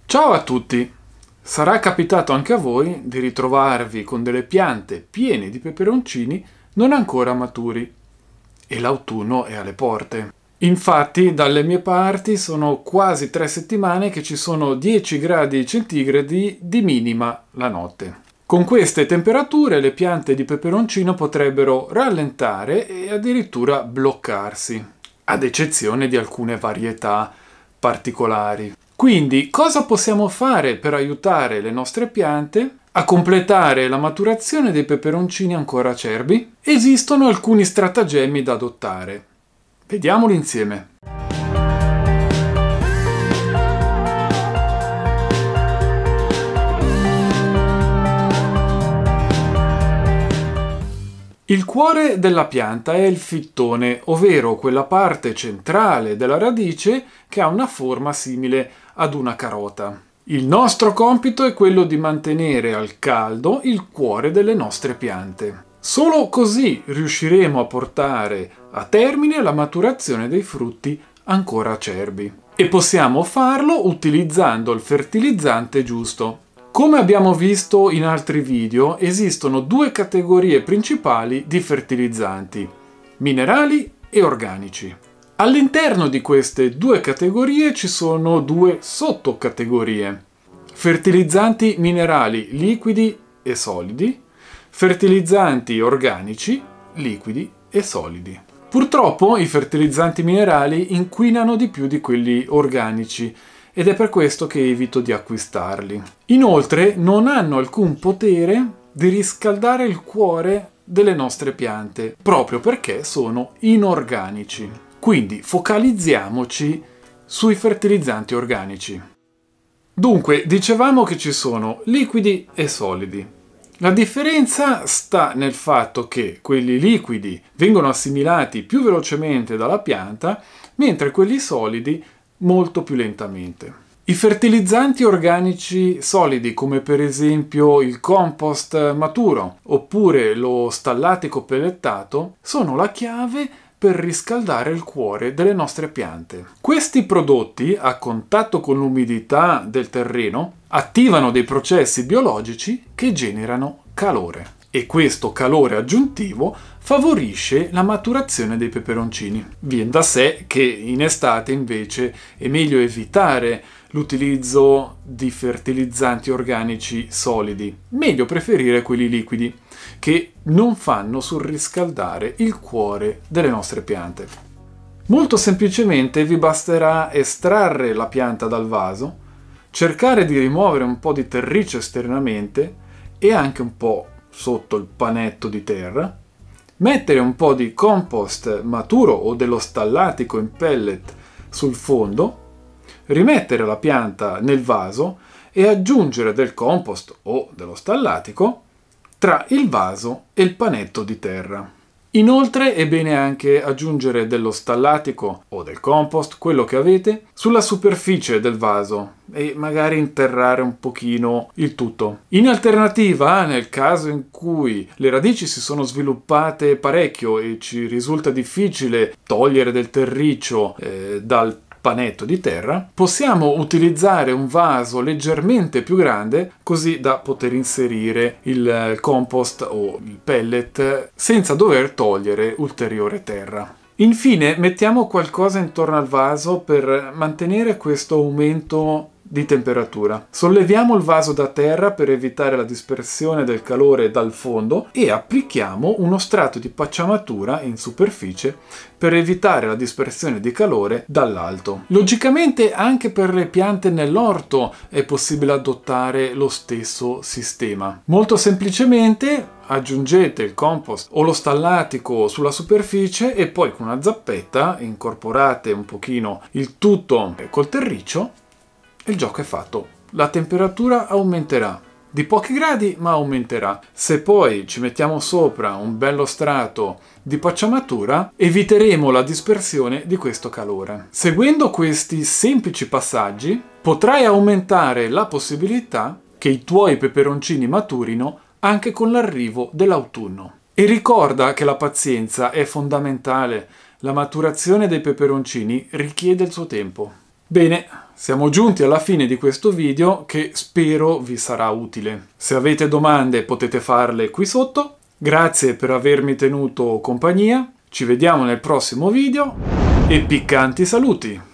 Ciao a tutti! Sarà capitato anche a voi di ritrovarvi con delle piante piene di peperoncini non ancora maturi e l'autunno è alle porte. Infatti, dalle mie parti sono quasi 3 settimane che ci sono 10 gradi centigradi di minima la notte. Con queste temperature le piante di peperoncino potrebbero rallentare e addirittura bloccarsi, ad eccezione di alcune varietà particolari. Quindi, cosa possiamo fare per aiutare le nostre piante a completare la maturazione dei peperoncini ancora acerbi? Esistono alcuni stratagemmi da adottare. Vediamoli insieme. Il cuore della pianta è il fittone, ovvero quella parte centrale della radice che ha una forma simile ad una carota. Il nostro compito è quello di mantenere al caldo il cuore delle nostre piante. Solo così riusciremo a portare a termine la maturazione dei frutti ancora acerbi. E possiamo farlo utilizzando il fertilizzante giusto. Come abbiamo visto in altri video, esistono due categorie principali di fertilizzanti: minerali e organici. All'interno di queste due categorie ci sono due sottocategorie: fertilizzanti minerali liquidi e solidi, fertilizzanti organici liquidi e solidi. Purtroppo i fertilizzanti minerali inquinano di più di quelli organici ed è per questo che evito di acquistarli. Inoltre non hanno alcun potere di riscaldare il cuore delle nostre piante, proprio perché sono inorganici. Quindi focalizziamoci sui fertilizzanti organici. Dunque, dicevamo che ci sono liquidi e solidi. La differenza sta nel fatto che quelli liquidi vengono assimilati più velocemente dalla pianta, mentre quelli solidi molto più lentamente. I fertilizzanti organici solidi, come per esempio il compost maturo oppure lo stallatico pellettato, sono la chiave per riscaldare il cuore delle nostre piante. Questi prodotti, a contatto con l'umidità del terreno, attivano dei processi biologici che generano calore. E questo calore aggiuntivo favorisce la maturazione dei peperoncini. Viene da sé che in estate invece è meglio evitare l'utilizzo di fertilizzanti organici solidi, meglio preferire quelli liquidi, che non fanno surriscaldare il cuore delle nostre piante. Molto semplicemente vi basterà estrarre la pianta dal vaso, cercare di rimuovere un po' di terriccio esternamente e anche un po' sotto il panetto di terra, mettere un po' di compost maturo o dello stallatico in pellet sul fondo, rimettere la pianta nel vaso e aggiungere del compost o dello stallatico tra il vaso e il panetto di terra. Inoltre è bene anche aggiungere dello stallatico o del compost, quello che avete, sulla superficie del vaso e magari interrare un pochino il tutto. In alternativa, nel caso in cui le radici si sono sviluppate parecchio e ci risulta difficile togliere del terriccio dal panetto di terra, possiamo utilizzare un vaso leggermente più grande così da poter inserire il compost o il pellet senza dover togliere ulteriore terra. Infine mettiamo qualcosa intorno al vaso per mantenere questo aumento di temperatura. Solleviamo il vaso da terra per evitare la dispersione del calore dal fondo e applichiamo uno strato di pacciamatura in superficie per evitare la dispersione di calore dall'alto. Logicamente anche per le piante nell'orto è possibile adottare lo stesso sistema. Molto semplicemente aggiungete il compost o lo stallatico sulla superficie e poi con una zappetta incorporate un pochino il tutto col terriccio. Il gioco è fatto. La temperatura aumenterà di pochi gradi, ma aumenterà. Se poi ci mettiamo sopra un bello strato di pacciamatura, eviteremo la dispersione di questo calore. Seguendo questi semplici passaggi, potrai aumentare la possibilità che i tuoi peperoncini maturino anche con l'arrivo dell'autunno. E ricorda che la pazienza è fondamentale, la maturazione dei peperoncini richiede il suo tempo. Bene, siamo giunti alla fine di questo video che spero vi sarà utile. Se avete domande potete farle qui sotto. Grazie per avermi tenuto compagnia, ci vediamo nel prossimo video e piccanti saluti!